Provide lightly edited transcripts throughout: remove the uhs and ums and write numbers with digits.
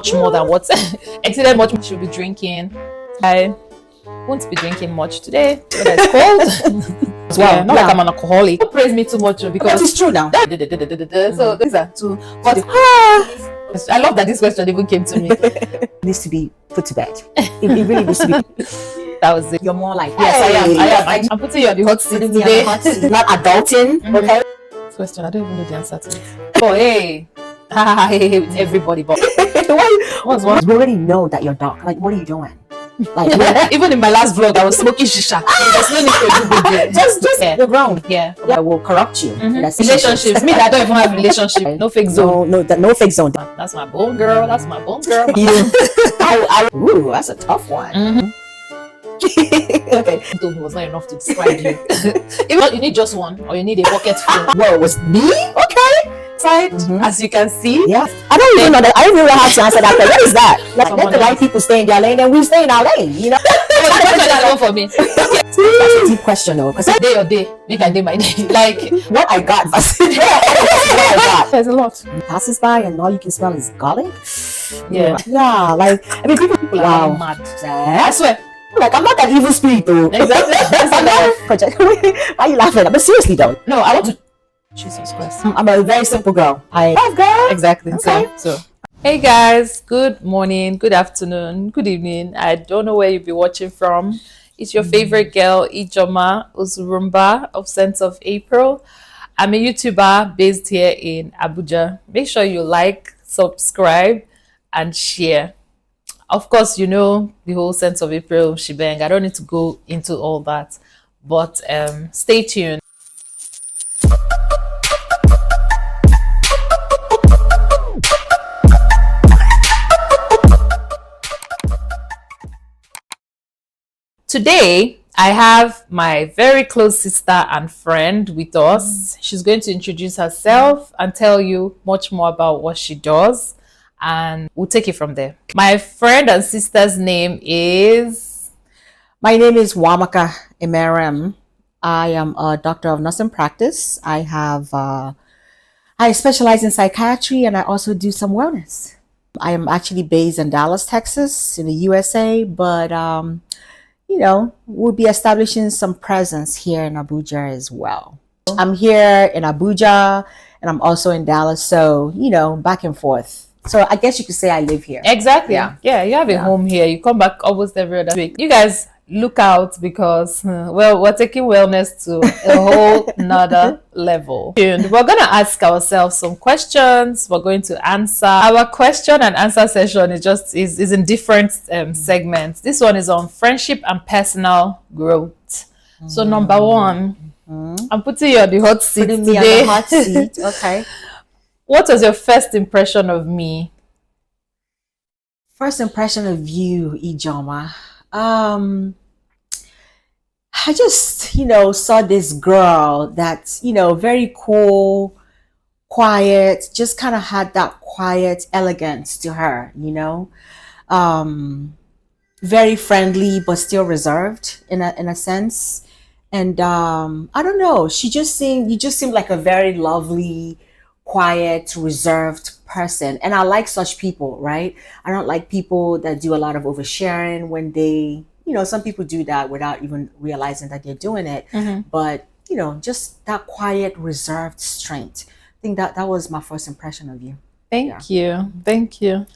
much more than what exceeded much should be drinking. I won't be drinking much today. It's cold. As well, yeah, not like I'm an alcoholic. Don't praise me too much because it's true now. So these are two. But I love that this question even came to me. It needs to be put to bed. It really needs to be. That was it. You're more like, yes, I am. I'm putting you on the hot seat today. Not adulting, okay? This question, I don't even know the answer to it. Oh, hey. Hi, with everybody. But what's one? You already know that you're dark. Like, what are you doing? Like, even in my last vlog, I was smoking shisha. There's no need to do just yeah. You're wrong. Yeah. I will corrupt you. Relationships. Me, I don't even have a relationship. No fake zone. No fake zone. That's my bone girl. That's my bone girl. Ooh, that's a tough one. Okay. It was not enough to describe you. If you need just one, or you need a bucket full. Well, it was me? Okay. Side, as you can see. Yeah. I don't even know that. I don't even know how to answer that. But what is that? Like, let the white people stay in their lane and we stay in our lane, you know? That's one for me. That's a deep question though. Because day or day, make I day my day. Like what I got. What I got. There's a lot. You passes by and all you can smell is garlic. Yeah. Yeah. Like I mean people are mad. I swear. Like I'm not that evil spirit though. Exactly. Why are you laughing? But seriously though. No, I want to. Jesus Christ. I'm a very simple girl. I love girls. Exactly. Okay. So hey guys, good morning, good afternoon, good evening. I don't know where you'll be watching from. It's your favorite girl, Ijoma Uzurumba of Sense of April. I'm a YouTuber based here in Abuja. Make sure you like, subscribe, and share. Of course, you know the whole Sense of April shebang. I don't need to go into all that, but stay tuned. Today, I have my very close sister and friend with us. She's going to introduce herself and tell you much more about what she does, and we'll take it from there. My friend and sister's name is... My name is Amaka and I. I am a doctor of nursing practice. I specialize in psychiatry and I also do some wellness. I am actually based in Dallas, Texas, in the USA, but you know, we'll be establishing some presence here in Abuja as well. I'm here in Abuja and I'm also in Dallas, so, you know, back and forth. So I guess you could say I live here. Exactly. Yeah, you have a home here. You come back almost every other week. You guys look out because, well, we're taking wellness to a whole nother level. And we're going to ask ourselves some questions. We're going to answer. Our question and answer session is in different segments. This one is on friendship and personal growth. So number one, I'm putting you on the hot seat today. Me on the hot seat. Okay. What was your first impression of me? First impression of you, Ijoma. I just, you know, saw this girl that's, you know, very cool, quiet, just kind of had that quiet elegance to her, you know, very friendly, but still reserved in a sense. And I don't know, you just seemed like a very lovely, quiet, reserved person. And I like such people, right? I don't like people that do a lot of oversharing when they, you know, some people do that without even realizing that they're doing it. But, you know, just that quiet, reserved strength. I think that was my first impression of you. Thank you. Thank you.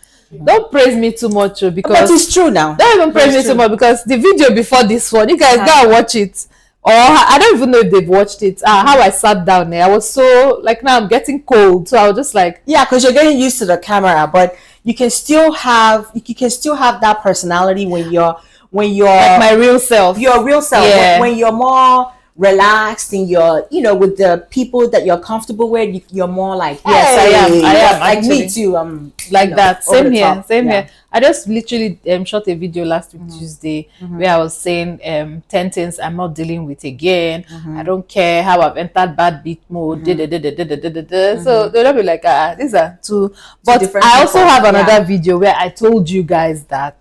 Don't praise me too much because... But it's true now. Don't even praise me too much because the video before this one, you guys gotta watch it. Or I don't even know if they've watched it. How I sat down there, I was so, like, now I'm getting cold. So I was just like... Yeah, because you're getting used to the camera, but you can still have that personality when you're like my real self. Your real self. Yeah. When you're more relaxed and you're, you know, with the people that you're comfortable with, you're more like, yes, hey, I am like actually. me too. I'm like, you know, that. Same here. Yeah. I just literally shot a video last week Tuesday where I was saying 10 things I'm not dealing with again. I don't care how I've entered bad beat mode. So they'll be like, these are two. But I also have another video where I told you guys that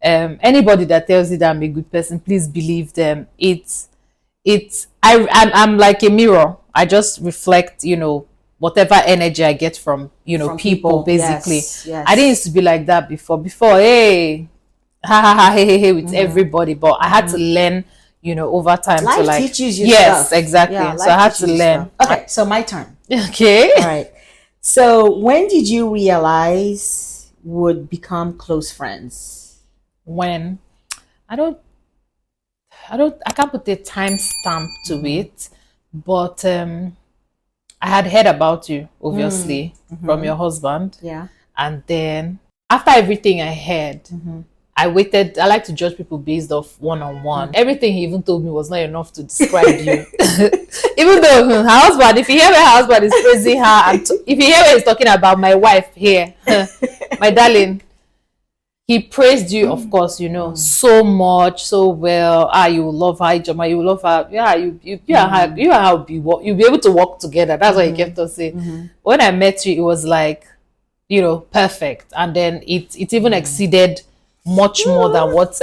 anybody that tells you that I'm a good person, please believe them. I'm like a mirror. I just reflect, you know, whatever energy I get from, From people, people. basically. Yes, I didn't yes. used to be like that before. Before, hey, ha ha ha, hey, with everybody. But I had to learn, over time to Life like, teaches you yes, stuff. Yeah, exactly. So I life had to teaches you stuff. learn. Okay, so my turn. Okay. All right. So when did you realize would become close friends? When I don't, I can't put a time stamp to it, but I had heard about you, obviously, from your husband. Yeah. And then after everything I heard, I waited. I like to judge people based off one on one. Everything he even told me was not enough to describe you. Even though her husband, if you hear my husband is praising her, and if you hear what he's talking about my wife here, my darling, he praised you, of course, so much, so well. You will love her, Jama, you will love her. Yeah, you and her will you'll be able to work together. That's what he kept on saying. When I met you, it was like, perfect. And then it even exceeded much more than what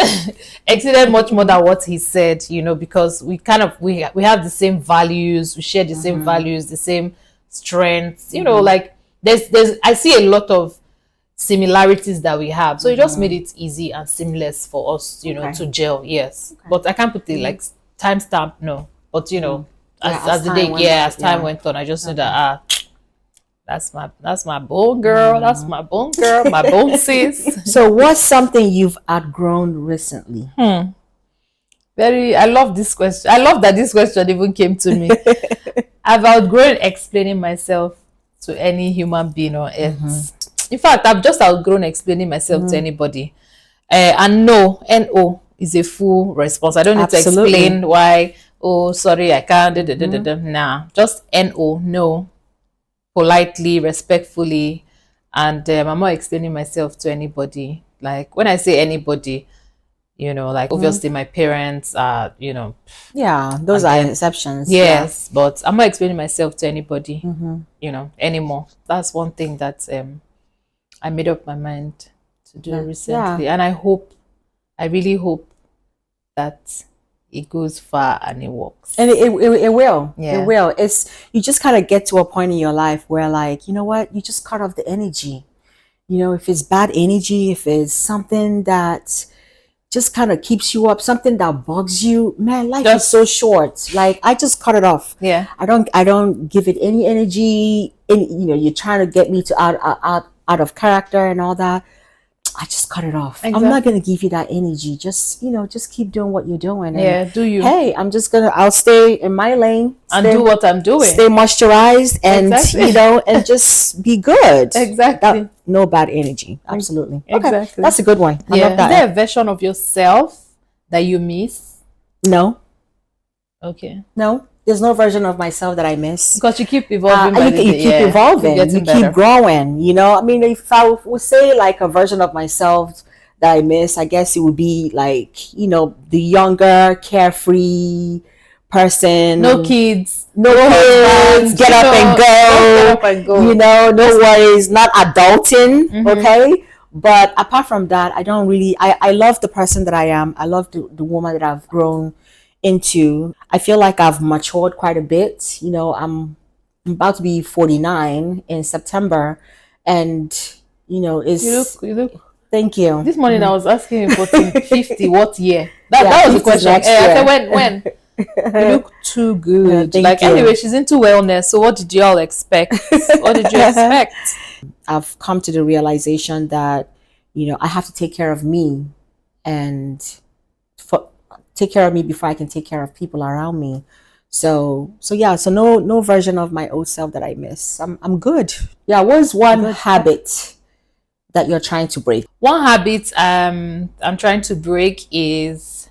exceeded much more than what he said, because we kind of we have the same values, we share the same values, the same strengths, like there's I see a lot of similarities that we have. So it just made it easy and seamless for us, Okay. to gel. Yes. But I can't put it like timestamp, no. But as the day, as time went on, I just knew that that's my bone girl, that's my bone girl, my bone sis. So what's something you've outgrown recently? I love this question. I love that this question even came to me. I've outgrown explaining myself to any human being on earth. In fact, I've just outgrown explaining myself to anybody. And no, no is a full response. I don't need to explain why. Oh, sorry, I can't. Nah, just no, politely, respectfully, and I'm not explaining myself to anybody. Like when I say anybody, like obviously my parents are, Yeah, those are exceptions. Yes, but I'm not explaining myself to anybody, anymore. That's one thing that I made up my mind to do recently. And I really hope that it goes far and it works. And it will. Yeah. It will. It's you just kind of get to a point in your life where like, you know what, you just cut off the energy. If it's bad energy, if it's something that just kind of keeps you up, something that bugs you, man, life is so short. Like I just cut it off. Yeah. I don't give it any energy. You're trying to get me to out of character and all that. I just cut it off. Exactly. I'm not going to give you that energy. Just keep doing what you're doing. And, do you? Hey, I'll stay in my lane and do what I'm doing. Stay moisturized and, and just be good. Exactly. No bad energy. Absolutely. Exactly. Okay. That's a good one. I love that. Is there a version of yourself that you miss? No. Okay. No. There's no version of myself that I miss. Because you keep evolving. You keep evolving. You keep growing. I mean, if I would say like a version of myself that I miss, I guess it would be like, the younger, carefree person. No kids. No kids. Get up and go. No worries. Not adulting. Okay. But apart from that, I don't really, I love the person that I am. I love the woman that I've grown into. I feel like I've matured quite a bit. I'm about to be 49 in September, and it's you look thank you. This morning I was asking you 50 what year? That was the question. I said when you look too good. Anyway, she's into wellness, so what did you all expect? What did you expect? I've come to the realization that I have to take care of me and take care of me before I can take care of people around me. So no version of my old self that I miss. I'm good. Yeah, what's one habit that you're trying to break? One habit I'm trying to break is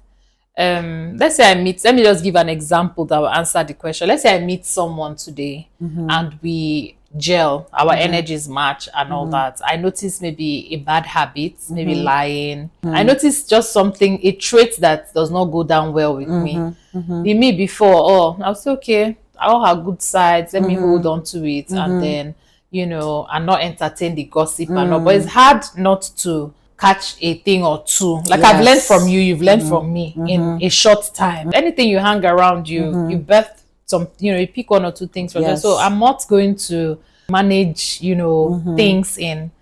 let's say let me just give an example that will answer the question. Let's say I meet someone today and we gel, our energies match and all that. I notice maybe a bad habit, maybe lying. I notice just something, a trait that does not go down well with me. In me before, I'll say, okay, I all have good sides, let me hold on to it and then, and not entertain the gossip and all. But it's hard not to catch a thing or two. Like I've learned from you, you've learned from me in a short time. Anything you hang around, you birth some, you pick one or two things from there. So Yes. I'm not going to manage, things in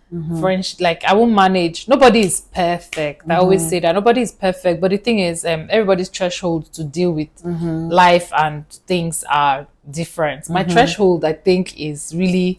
French. Like, I won't manage. Nobody is perfect. I always say that nobody is perfect. But the thing is, everybody's threshold to deal with life and things are different. My threshold, I think, is really,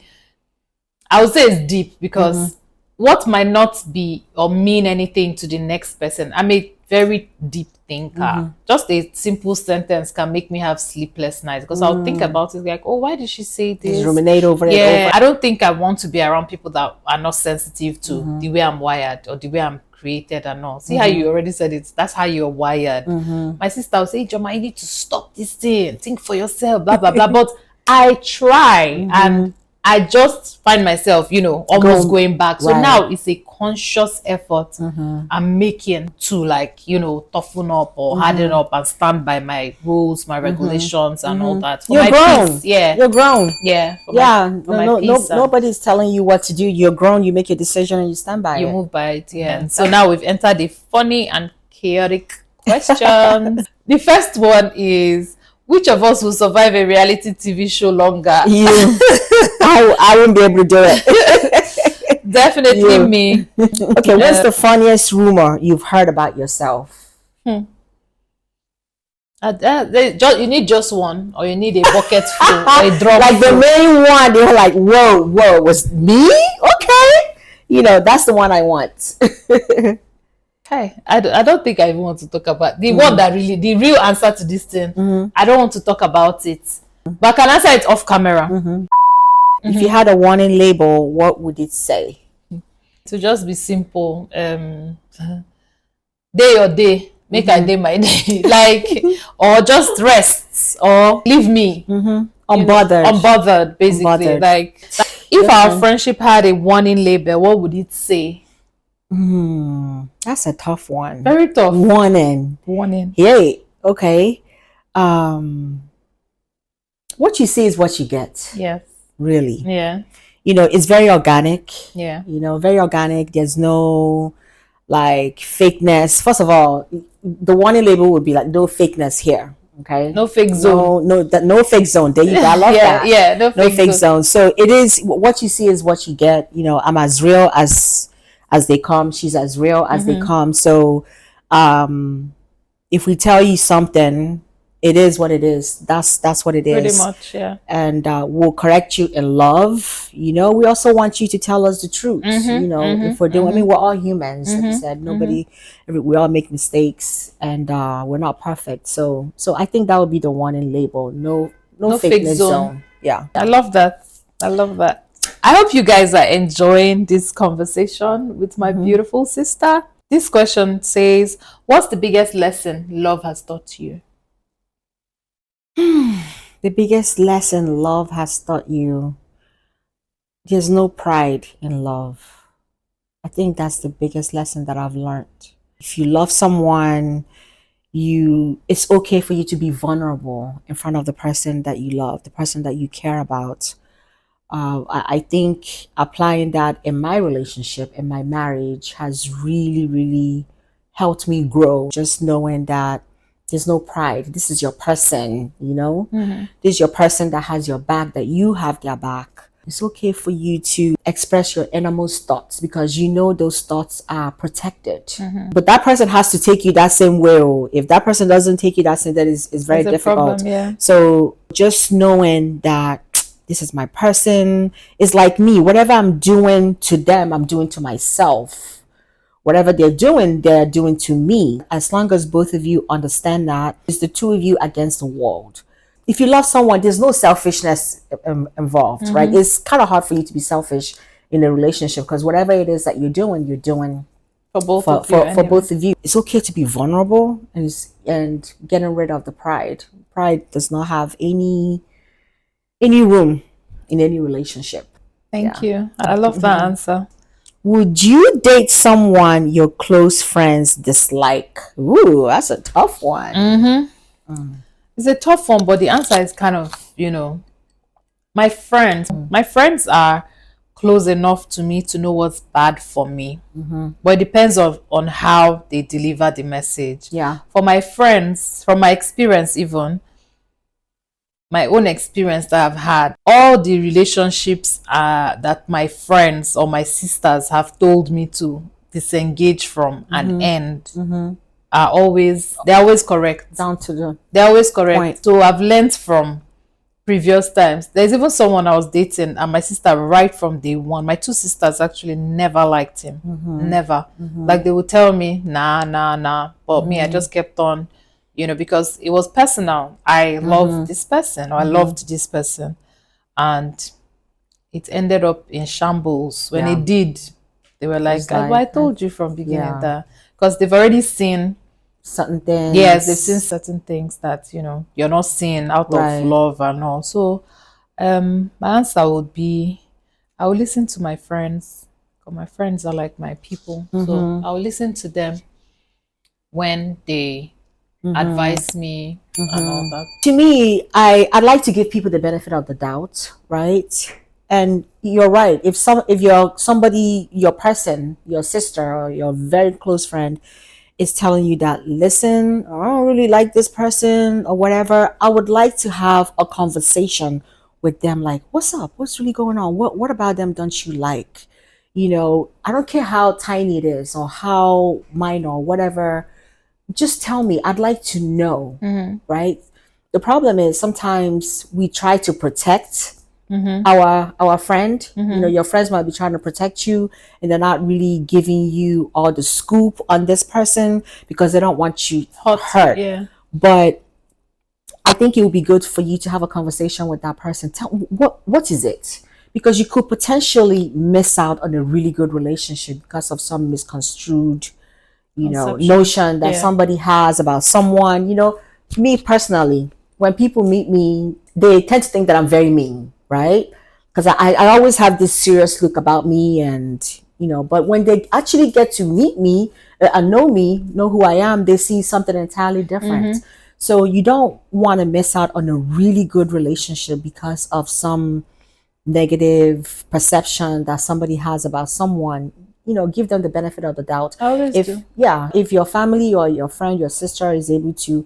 I would say, it's deep, because what might not be or mean anything to the next person, I'm a very deep thinker. Just a simple sentence can make me have sleepless nights, because I'll think about it like, oh, why did she say this? Just ruminate over it. Yeah, I don't think I want to be around people that are not sensitive to the way I'm wired or the way I'm created and all. See how you already said it? That's how you're wired. My sister will say, Joma, you need to stop this thing. Think for yourself, blah, blah, blah. But I try and I just find myself, almost going back. So now it's a conscious effort I'm making to, like, toughen up or harden up and stand by my rules, my regulations, and all that. For You're my grown. peace. Yeah. You're grown. Yeah. For my peace. Nobody's telling you what to do. You're grown. You make your decision and you stand by You it. move by it. Yeah. And so now we've entered the funny and chaotic questions. The first one is, which of us will survive a reality TV show longer? You. I wouldn't be able to do it. Definitely me. Okay, what's the funniest rumor you've heard about yourself? You need just one, or you need a bucket full, or a drum like full. the main one, they were like, whoa, was me? Okay. That's the one I want. Okay, I don't think I even want to talk about the one that really, the real answer to this thing. I don't want to talk about it, but I can answer it off camera. If you had a warning label, what would it say? To just be simple, day or day, make I day my day, like, or just rest, or leave me unbothered, basically. Unbothered. Like, if our friendship had a warning label, what would it say? That's a tough one. Very tough. Warning. Yay. Okay. What you see is what you get. Yes. Really. Yeah. It's very organic. Yeah. Very organic. There's no like fakeness. First of all, the warning label would be like, no fakeness here. Okay. No fake zone. No fake zone. There you go. I love that. Yeah. No fake zone. So it is, what you see is what you get. I'm as real as they come. She's as real as they come. So if we tell you something, it is what it is. That's what it is. Pretty much, yeah. And we'll correct you in love. We also want you to tell us the truth. If we're doing, I mean, we're all humans. Like you said, we all make mistakes, and we're not perfect. So I think that would be the one in label. No fake zone. Yeah. I love that. I hope you guys are enjoying this conversation with my beautiful sister. This question says, what's the biggest lesson love has taught you? The biggest lesson love has taught you, there's no pride in love. I think that's the biggest lesson that I've learned. If you love someone, it's okay for you to be vulnerable in front of the person that you love, the person that you care about. I think applying that in my relationship, in my marriage, has really, really helped me grow. Just knowing that there's no pride. This is your person, This is your person that has your back, that you have their back. It's okay for you to express your innermost thoughts, because those thoughts are protected. But that person has to take you that same way. If that person doesn't take you that same, that is very difficult. Problem, yeah. So just knowing that this is my person, is like me. Whatever I'm doing to them, I'm doing to myself. Whatever they're doing to me. As long as both of you understand that, it's the two of you against the world. If you love someone, there's no selfishness involved, right? It's kind of hard for you to be selfish in a relationship, because whatever it is that you're doing for both of you. It's okay to be vulnerable and getting rid of the pride. Pride does not have any room in any relationship. Thank you. I love that answer. Would you date someone your close friends dislike? Ooh, that's a tough one. It's a tough one, but the answer is kind of, my friends are close enough to me to know what's bad for me. But it depends on how they deliver the message. Yeah. For my friends, from my experience even, my own experience that I've had, all the relationships that my friends or my sisters have told me to disengage from and end are always, they're always correct. Down to the They're always correct. point. So I've learned from previous times. There's even someone I was dating, and my sister, right from day one, my two sisters actually never liked him. Never. Like they would tell me, nah, nah, nah. But me, I just kept on, because it was personal. I loved this person, or I loved this person. And it ended up in shambles. When Yeah. it did, they were like, It's I told you from beginning yeah. that, because they've already seen, certain things. yes, they've seen certain things that you're not seeing out of Right. love and all. So my answer would be, I will listen to my friends, because my friends are like my people. So I will listen to them when they advise me and all that. To me, I'd like to give people the benefit of the doubt, right? And you're right. If you're somebody, your person, your sister or your very close friend is telling you that, listen, I don't really like this person or whatever, I would like to have a conversation with them, like, what's up? What's really going on? What about them don't you like? I don't care how tiny it is or how minor or whatever. Just tell me. I'd like to know, right? The problem is sometimes we try to protect our friend. Your friends might be trying to protect you, and they're not really giving you all the scoop on this person because they don't want you hurt. Yeah. But I think it would be good for you to have a conversation with that person. Tell what is it? Because you could potentially miss out on a really good relationship because of some misconstrued Conception. notion that Yeah. somebody has about someone. Me personally, when people meet me, they tend to think that I'm very mean, right? Because I always have this serious look about me, and but when they actually get to meet me and know me, know who I am, they see something entirely different. So you don't want to miss out on a really good relationship because of some negative perception that somebody has about someone. Give them the benefit of the doubt. I always if do. if your family or your friend, your sister is able to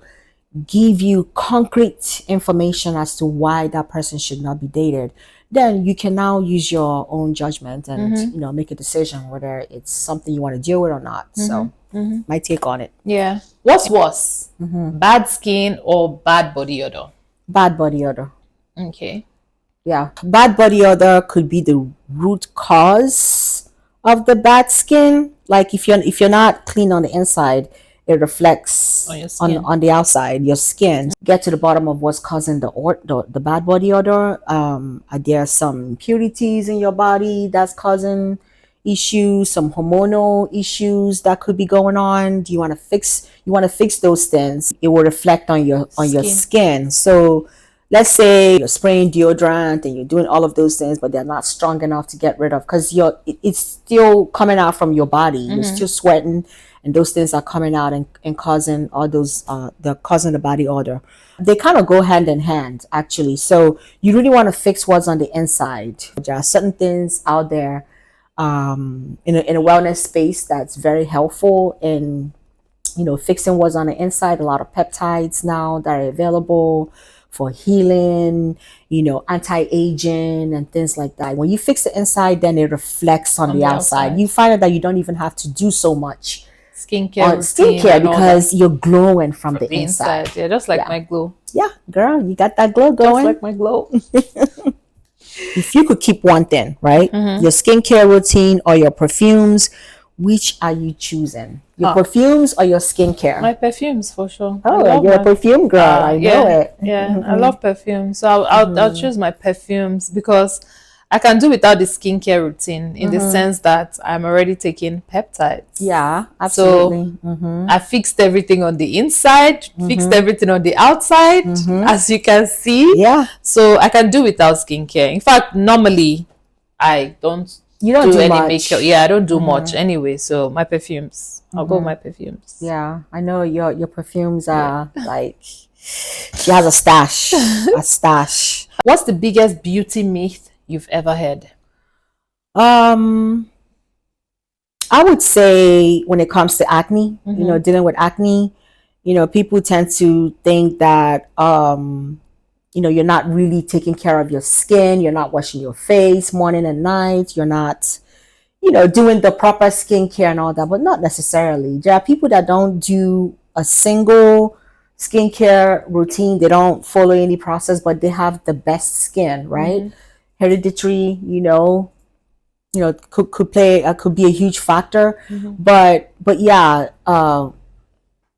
give you concrete information as to why that person should not be dated, then you can now use your own judgment and make a decision whether it's something you want to deal with or not. So my take on it. Yeah. What's worse? Bad skin or bad body odor? Bad body odor. Okay. Yeah, bad body odor could be the root cause of the bad skin. Like if you're not clean on the inside, it reflects On your skin. on the outside, your skin. Get to the bottom of what's causing the bad body odor. Are there some impurities in your body that's causing issues, some hormonal issues that could be going on? Do you want to fix those things? It will reflect on your skin. So let's say you're spraying deodorant and you're doing all of those things, but they're not strong enough to get rid of, because it's still coming out from your body. You're still sweating, and those things are coming out and causing all those they're causing the body odor. They kind of go hand in hand, actually. So you really want to fix what's on the inside. There are certain things out there in a wellness space that's very helpful in fixing what's on the inside. A lot of peptides now that are available for healing, anti-aging and things like that. When you fix the inside, then it reflects on the outside. You find that you don't even have to do so much skincare because you're glowing from the inside. Yeah, just like my glow. Yeah, girl, you got that glow going. Just like my glow. If you could keep one thing, right? Your skincare routine or your perfumes, which are you choosing? Your perfumes or your skincare? My perfumes, for sure. Oh, you're a perfume girl. I know it. Yeah, I love perfume. So I'll choose my perfumes, because I can do without the skincare routine, in the sense that I'm already taking peptides. Yeah, absolutely. So I fixed everything on the inside, fixed everything on the outside, as you can see. Yeah. So I can do without skincare. In fact, normally I don't You don't do any much. makeup. Yeah, I don't do much anyway. So my perfumes, I'll go with my perfumes. Yeah, I know your perfumes are like, she has a stash. A stash. What's the biggest beauty myth you've ever heard? I would say when it comes to acne, dealing with acne, people tend to think that you're not really taking care of your skin. You're not washing your face morning and night. You're not, doing the proper skincare and all that, but not necessarily. There are people that don't do a single skincare routine. They don't follow any process, but they have the best skin, right? Hereditary, could play, could be a huge factor. But yeah,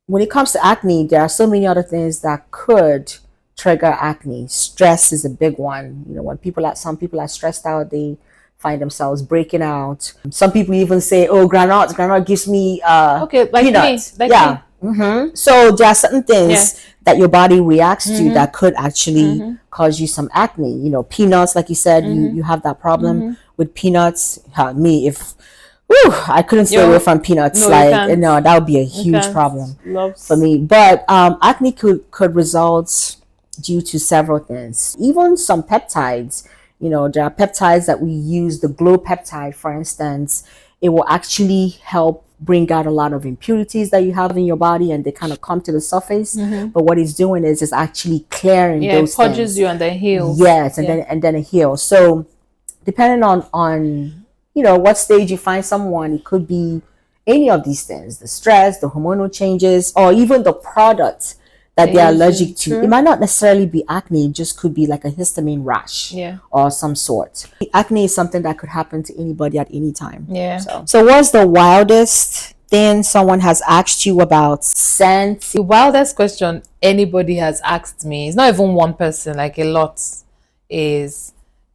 when it comes to acne, there are so many other things that could trigger acne. Stress is a big one. When some people are stressed out, they find themselves breaking out. Some people even say, "Oh, granola gives me Okay, like peanuts." me, like Yeah. me. So there are certain Yeah. things that your body reacts to that could actually cause you some acne. Peanuts, like you said, you have that problem with peanuts. Me, if I couldn't stay away from peanuts, No, you like can't. that would be a You huge can't. problem Loves. for me. But acne could result due to several things, even some peptides. There are peptides that we use, the glow peptide, for instance. It will actually help bring out a lot of impurities that you have in your body, and they kind of come to the surface. But what it's doing is it's actually clearing Yeah, it those purges things. you and then heals. Yes, and then it heals. So depending on what stage you find someone, it could be any of these things: the stress, the hormonal changes, or even the product that they're allergic to. True. It might not necessarily be acne, it just could be like a histamine rash or some sort. Acne is something that could happen to anybody at any time. Yeah. So what's the wildest thing someone has asked you about scent? The wildest question anybody has asked me, it's not even one person, like a lot, is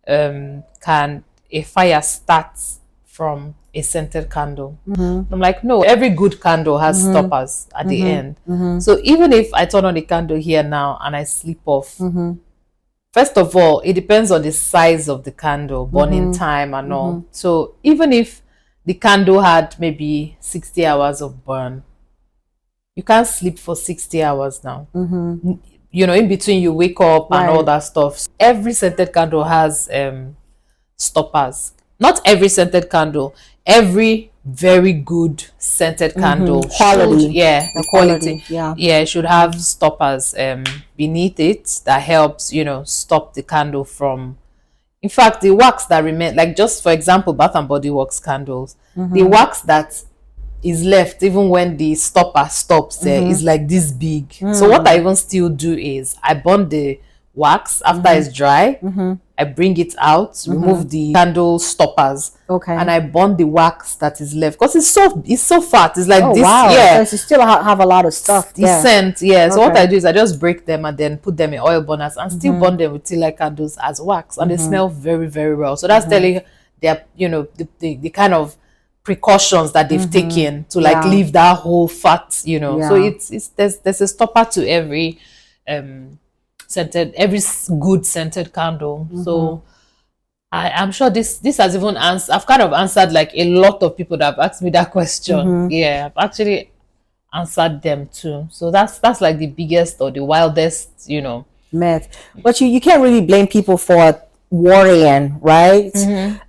can a fire start from a scented candle? I'm like, no, every good candle has stoppers at the end. So even if I turn on the candle here now and I sleep off, first of all, it depends on the size of the candle, burning time and all. So even if the candle had maybe 60 hours of burn, you can't sleep for 60 hours now. In between you wake up and all that stuff. Every scented candle has stoppers. Not every scented candle, every very good scented candle Quality. the quality yeah should have stoppers beneath it that helps stop the candle from, in fact, the wax that remain, like just for example Bath and Body Works candles, the wax that is left even when the stopper stops is like this big. So what I even still do is I burn the wax after it's dry. I bring it out, remove the candle stoppers, and I burn the wax that is left, because it's so fat. It's like this. Wow. Yeah, so you still have a lot of stuff. the scent. Yeah. So what I do is I just break them and then put them in oil burners and still burn them with tea light candles as wax, and they smell very, very well. So that's telling they're the kind of precautions that they've taken to like leave that whole fat. So it's there's a stopper to every every good scented candle. So I'm sure this has even answered. I've kind of answered like a lot of people that have asked me that question. Yeah, I've actually answered them too. So that's like the biggest or the wildest, myth. But you can't really blame people for worrying, right?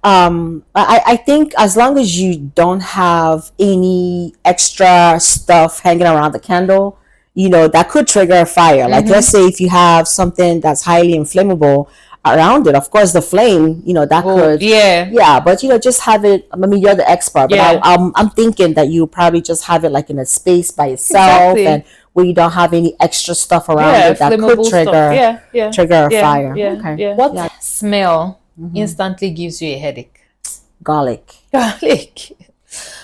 I think as long as you don't have any extra stuff hanging around the candle, that could trigger a fire. Like, let's say if you have something that's highly inflammable around it, of course the flame, that could but just have it. I mean, you're the expert, but I'm thinking that you probably just have it like in a space by itself, and where you don't have any extra stuff around it that could trigger a fire. What smell instantly gives you a headache? Garlic.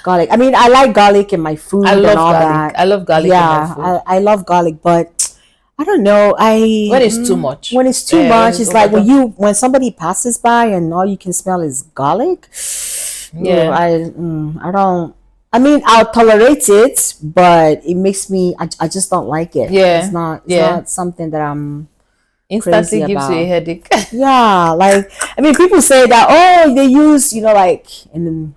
Garlic. I mean, I like garlic in my food and all that. I love garlic in my food. I love garlic, but I don't know. When it's too much. When it's too much, it's like when somebody passes by and all you can smell is garlic. I don't. I mean, I'll tolerate it, but it makes me. I just don't like it. It's not something that I'm instantly gives you a headache. Like, I mean, people say that they use like in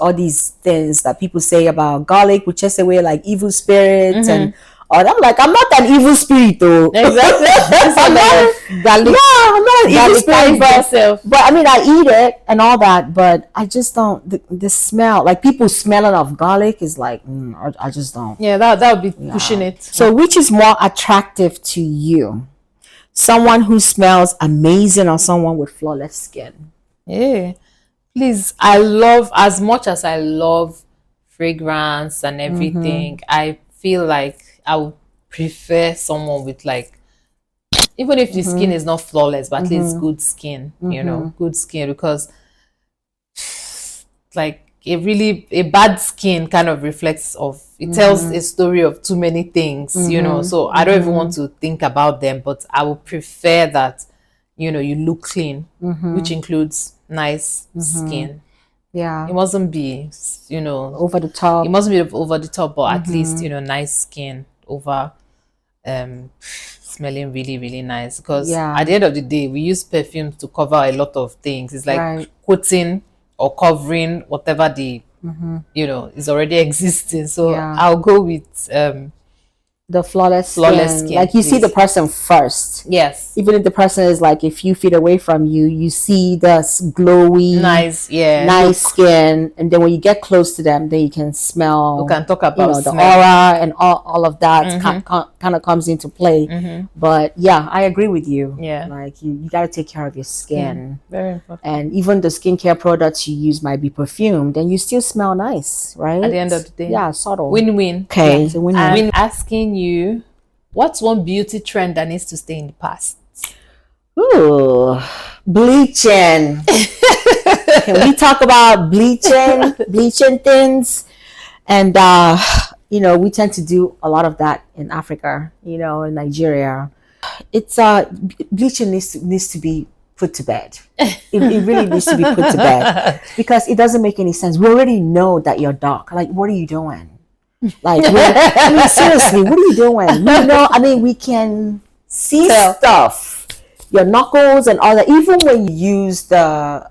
all these things that people say about garlic, which chase away like evil spirits and I'm like, I'm not an evil spirit though. Exactly. I'm not an evil spirit, but I mean, I eat it and all that, but I just don't. The smell, like people smelling of garlic, is like I just don't. Yeah, that would be pushing it. So, which is more attractive to you? Someone who smells amazing or someone with flawless skin? Yeah. Please, I love, as much as I love fragrance and everything, I feel like I would prefer someone with like, even if the skin is not flawless, but at least good skin, good skin, because like a bad skin kind of reflects of, it tells a story of too many things, so I don't even want to think about them, but I would prefer that, you look clean, which includes nice skin. Yeah. It mustn't be, Over the top. it mustn't be over the top, but at least, nice skin over smelling really, really nice. Because Yeah. at the end of the day, we use perfume to cover a lot of things. It's like Right. coating or covering whatever the, is already existing. So Yeah. I'll go with The flawless flawless skin. skin, Like you see the please. person first. Yes. Even if the person is like a few feet away from you, you see the glowy, Nice, yeah. nice Look, skin, and then when you get close to them, then you can smell. we can talk You about know, the smell. aura and all of that kind of comes into play. But yeah, I agree with you. Yeah. Like you got to take care of your skin. Very important. And even the skincare products you use might be perfumed, and you still smell nice, right? At the end of the day. Yeah, subtle. Win-win. Okay, Yeah. it's a win-win. I'm asking you, what's one beauty trend that needs to stay in the past? Ooh, bleaching. Can we talk about bleaching things? And we tend to do a lot of that in Africa, in Nigeria. It's bleaching needs to be put to bed. It really needs to be put to bed because it doesn't make any sense. We already know that you're dark. Like, what are you doing? Like, seriously, what are you doing? We can see stuff, your knuckles and all that. Even when you use the,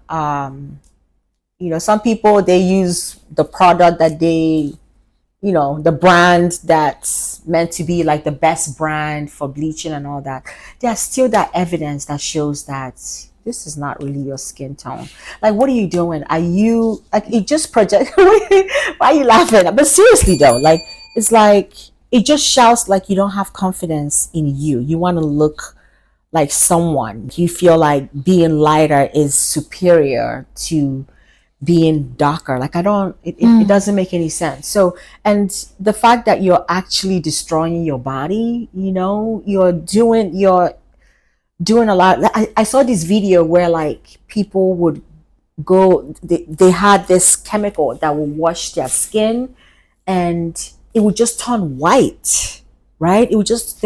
some people, they use the product that they, the brand that's meant to be like the best brand for bleaching and all that. There's still that evidence that shows that this is not really your skin tone. Like, what are you doing? Are you like, it just project? Why are you laughing? But seriously though, like, it's like it just shouts like you don't have confidence in you. You want to look like someone. You feel like being lighter is superior to being darker. Like, it doesn't make any sense. So, and the fact that you're actually destroying your body, you're doing a lot. I saw this video where like people would go, they had this chemical that would wash their skin and it would just turn white, right? It would just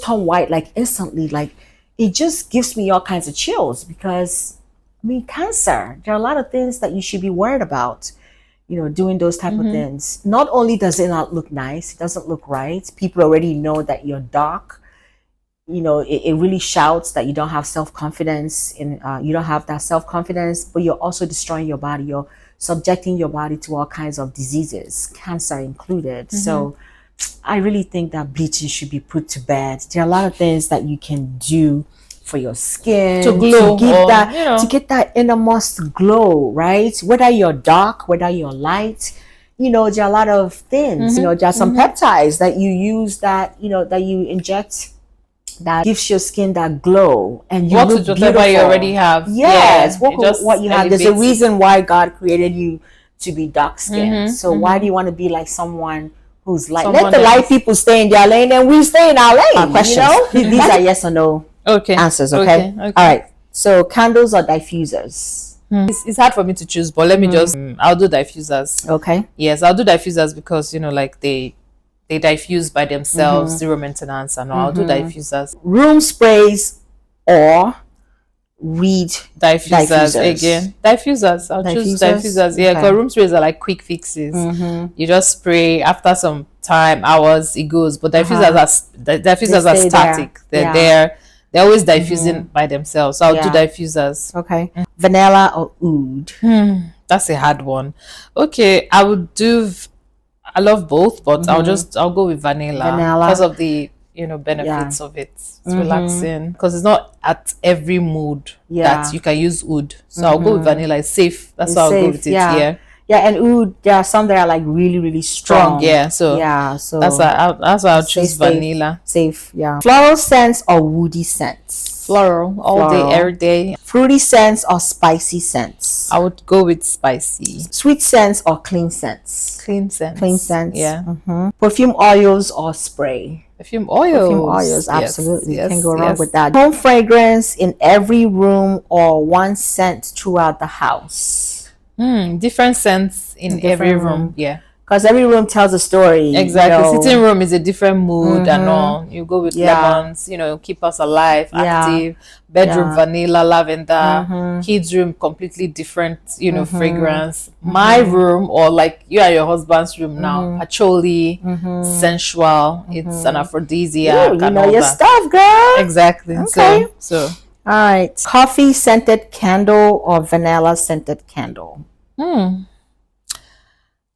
turn white like instantly. Like, it just gives me all kinds of chills because cancer, there are a lot of things that you should be worried about, doing those type of things. Not only does it not look nice, it doesn't look right. People already know that you're dark. It really shouts that you don't have self-confidence and you don't have that self-confidence, but you're also destroying your body. You're subjecting your body to all kinds of diseases, cancer included. So I really think that bleaching should be put to bed. There are a lot of things that you can do for your skin To glow, to get that innermost glow, right? Whether you're dark, whether you're light, there are a lot of things. There are some peptides that you use that that you inject that gives your skin that glow, and you What look with whatever beautiful. you already have. Yes, Yeah, it just what you have. There's a elevates it. reason why God created you to be dark skinned. So why do you want to be like someone who's light? Someone Let the else. light people stay in their lane, and we stay in our lane. Questions. These are yes or no answers. Okay. All right. So candles or diffusers? It's hard for me to choose, but let me just I'll do diffusers. Okay. Yes, I'll do diffusers because like they diffuse by themselves, zero maintenance, and all. I'll do diffusers. Room sprays or reed Diffusers again. Diffusers. I'll choose diffusers. Yeah, because room sprays are like quick fixes. You just spray after some time, hours, it goes. But diffusers are static. They're there. They're always diffusing by themselves. So I'll do diffusers. Okay. Vanilla or oud? That's a hard one. Okay, I love both, but I'll go with vanilla because of the benefits of it. It's relaxing because it's not at every mood that you can use oud. So I'll go with vanilla. It's safe. That's why I'll go with it. Yeah, and oud, there are some that are like really, really Strong, strong. yeah. So Yeah, that's so why I'll stay choose safe. vanilla. Safe, yeah. Floral scents or woody scents? Floral, all day, every Floral. day. Fruity scents or spicy scents? I would go with spicy. Sweet scents or clean scents? Clean Clean scents. scents. Yeah. Perfume oils or spray? Perfume Perfume oils. oils, Yes, absolutely. Can't yes, go wrong with yes. that. Home fragrance in every room or one scent throughout the house? Different scents in every Different room. room. Yeah. Because every room tells a story, Exactly. Sitting room is a different mood and all. You go with Yeah, lemons, keep us alive, yeah, active. Bedroom, yeah. vanilla, lavender. Kids' room, completely different, fragrance. My room, or like you and your husband's room now, patchouli, sensual. It's an Ooh, aphrodisiac you and know all your that. stuff, girl. Exactly. Okay. So All right. Coffee scented candle or vanilla scented candle?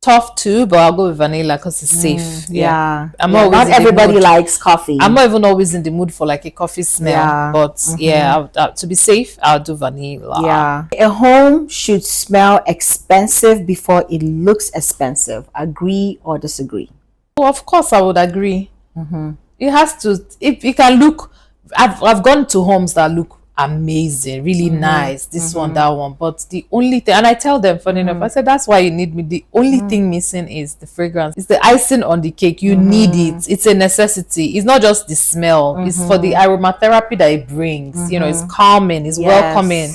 tough too, but I'll go with vanilla because it's safe. Yeah. Yeah. I'm not Yeah. always Not in the everybody mood. likes coffee. I'm not even always in the mood for like a coffee smell, Yeah. but yeah, to be safe, I'll do vanilla. Yeah. A home should smell expensive before it looks expensive. Agree or disagree? Oh, of course, I would agree. It has to. If it can look, I've gone to homes that look amazing, really nice. This one, that one, but the only thing, and I tell them, funny enough, I said that's why you need me. The only thing missing is the fragrance. It's the icing on the cake. You need it. It's a necessity. It's not just the smell. It's for the aromatherapy that it brings. It's calming. It's welcoming.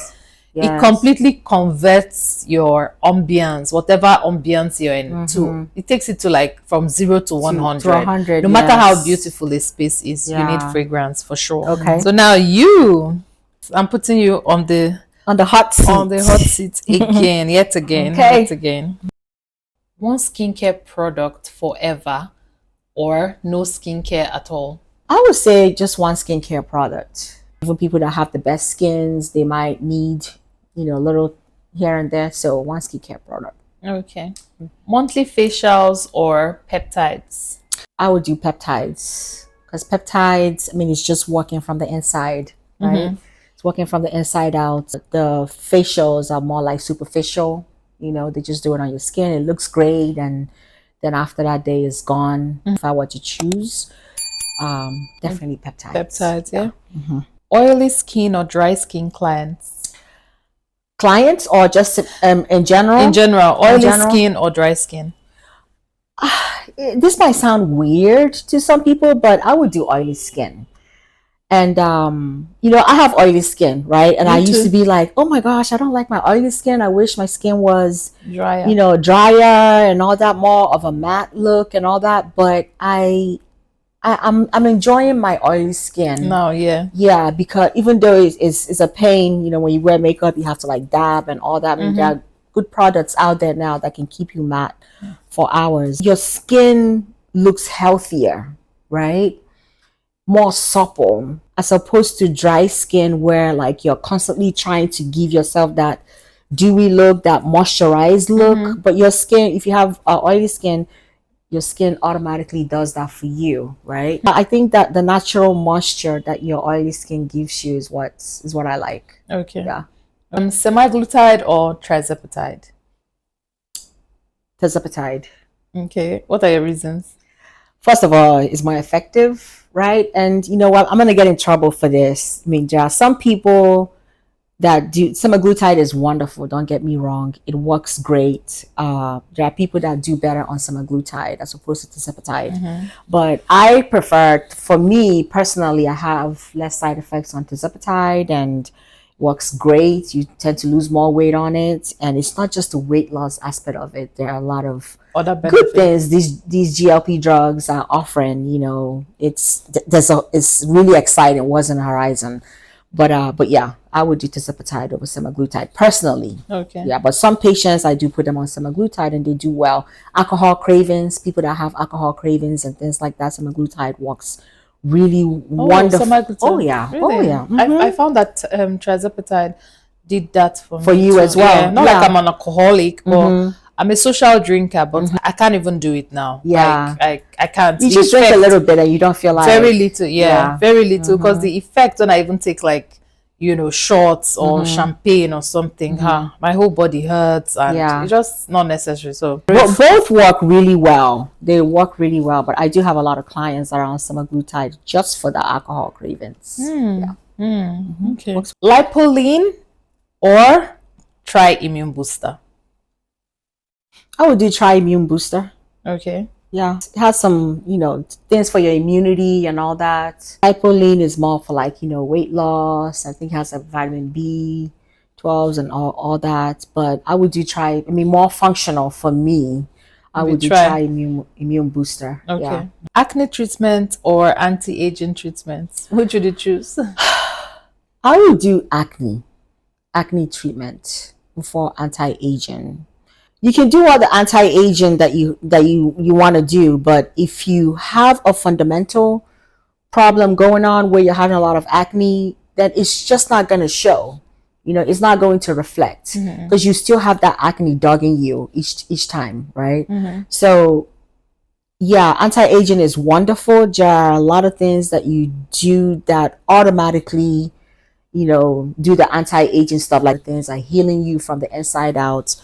It Yes. completely converts your ambience, whatever ambience you're in, to it takes it to like from 0 to 100. 100, No matter how yes. beautiful a space is, you need Yeah. fragrance for sure. Okay. So now I'm putting you on the hot seat. hot seat again, yet again, Okay. yet again. One skincare product forever, or no skincare at all? I would say just one skincare product. Even people that have the best skins, they might need, a little here and there. So one skincare product. Okay. Monthly facials or peptides? I would do peptides because peptides, I mean, it's just working from the inside, right? It's working from the inside out. The facials are more like superficial. They just do it on your skin. It looks great, and then after that day is gone. If I were to choose, definitely peptides. Peptides, yeah. Oily skin or dry skin clients? Clients or just in general? In general, oily skin or dry skin? This might sound weird to some people, but I would do oily skin. And I have oily skin, right? And Me I used to too. be like, oh my gosh, I don't like my oily skin. I wish my skin was Drier. drier and all that, more of a matte look and all that. But I'm enjoying my oily skin. No, yeah. Yeah, because even though it's a pain, when you wear makeup, you have to like dab and all that. I mean, there are good products out there now that can keep you matte for hours. Your skin looks healthier, right? More supple, as opposed to dry skin where like you're constantly trying to give yourself that dewy look, that moisturized look. But your skin, if you have oily skin, your skin automatically does that for you, right? I think that the natural moisture that your oily skin gives you is what I like. Okay. Yeah. Semaglutide or trizepatide? Tirzepatide. Okay. What are your reasons? First of all, it's more effective, right? And you know what? I'm gonna get in trouble for this. I mean, there are some people that do semaglutide is wonderful. Don't get me wrong; it works great. There are people that do better on semaglutide as opposed to tirzepatide. But I prefer, for me personally, I have less side effects on tirzepatide and works great. You tend to lose more weight on it, and it's not just the weight loss aspect of it. There are a lot of Other good benefits? things these GLP drugs are offering. It's really exciting. What's on the horizon? But yeah, I would do tirzepatide over semaglutide personally. Okay. Yeah, but some patients I do put them on semaglutide and they do well. Alcohol cravings, people that have alcohol cravings and things like that, semaglutide works really wonderful. Semaglutide. Oh yeah, Really? oh yeah. I found that trizepatide did that for For me you too. as well. Yeah, not Yeah. like I'm an alcoholic, but I'm a social drinker, but I can't even do it now. Yeah. Like I can't. You The just drink a effect- little bit and you don't feel like very little, yeah. Very little, because the effect when I even take like shots or champagne or something, my whole body hurts and Yeah. it's just not necessary. So Both work really well. They work really well, but I do have a lot of clients that are on semaglutide just for the alcohol cravings. Yeah. okay. Lipoline or try immune booster? I would do try immune booster. Okay. Yeah. It has some, things for your immunity and all that. Lipoline is more for like, weight loss. I think it has a vitamin B12 and all that. But I would do more functional for me. I would do try immune booster. Okay. Yeah. Acne treatment or anti-aging treatment? Which would you choose? I would do acne treatment before anti-aging. You can do all the anti-aging that you want to do, but if you have a fundamental problem going on where you're having a lot of acne, then it's just not going to show. It's not going to reflect because you still have that acne dogging you each time, right? So yeah, anti-aging is wonderful. There are a lot of things that you do that automatically do the anti-aging stuff, like things like healing you from the inside out,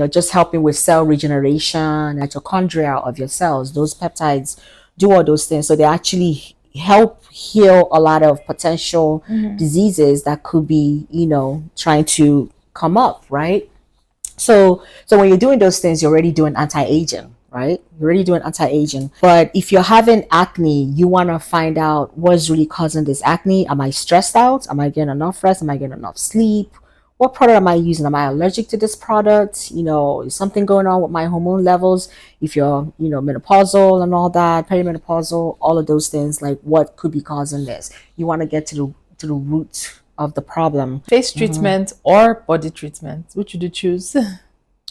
just helping with cell regeneration, mitochondria of your cells. Those peptides do all those things. So they actually help heal a lot of potential diseases that could be, trying to come up, right? So when you're doing those things, you're already doing anti-aging, right? You're already doing anti-aging. But if you're having acne, you want to find out what's really causing this acne. Am I stressed out? Am I getting enough rest? Am I getting enough sleep? What product am I using? Am I allergic to this product? Is something going on with my hormone levels? If you're, menopausal and all that, perimenopausal, all of those things, like what could be causing this? You want to get to the root of the problem. Face treatment or body treatment? Which would you choose?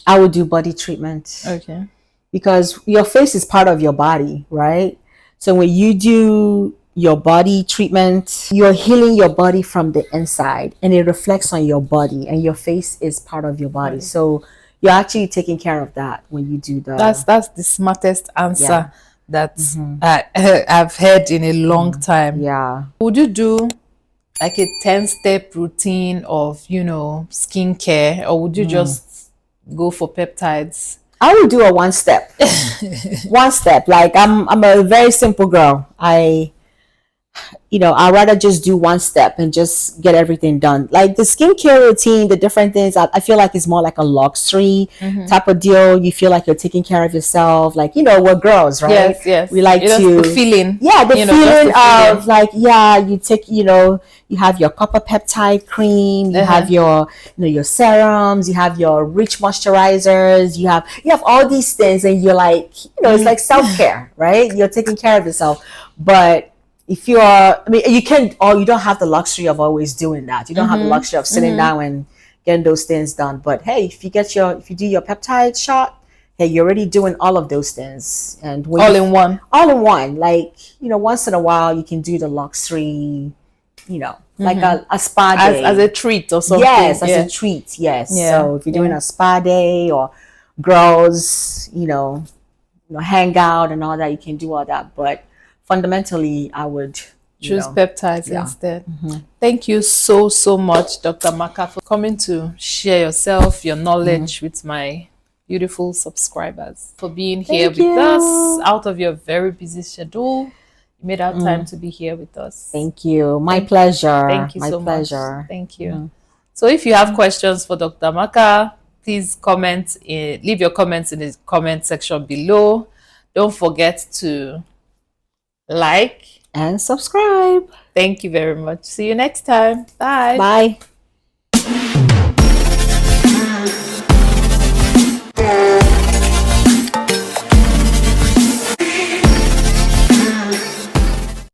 I would do body treatment. Okay. Because your face is part of your body, right? So when you do your body treatment, you're healing your body from the inside and it reflects on your body, and your face is part of your body. Right. So you're actually taking care of that when you do the... That's the smartest answer that I've heard in a long time. Yeah. Would you do like a 10-step routine of, skincare, or would you just go for peptides? I would do a one step. One step. Like I'm a very simple girl. I'd rather just do one step and just get everything done. Like the skincare routine, the different things, I feel like it's more like a luxury type of deal. You feel like you're taking care of yourself. Like, we're girls, right? Yes. We like the feeling. Yeah, the feeling of like, you take, you have your copper peptide cream, you have your, your serums, you have your rich moisturizers, you have all these things, and you're like, it's like self-care, right? You're taking care of yourself. But if you don't have the luxury of always doing that. You don't have the luxury of sitting down and getting those things done. But hey, if you do your peptide shot, hey, you're already doing all of those things. And all in one. Like, once in a while you can do the luxury, like a spa day. As a treat or something. Yes, as a treat, yes. Yeah. So if you're doing a spa day, or girls, hang out and all that, you can do all that. But fundamentally, I would choose peptides instead. Thank you so much, Dr. Amaka, for coming to share yourself, your knowledge with my beautiful subscribers, for being here with us out of your very busy schedule. You made out time to be here with us. Thank you. My pleasure. Thank you so much. Thank you. So if you have questions for Dr. Amaka, please leave your comments in the comment section below. Don't forget to like and subscribe. Thank you very much. See you next time. Bye. Bye.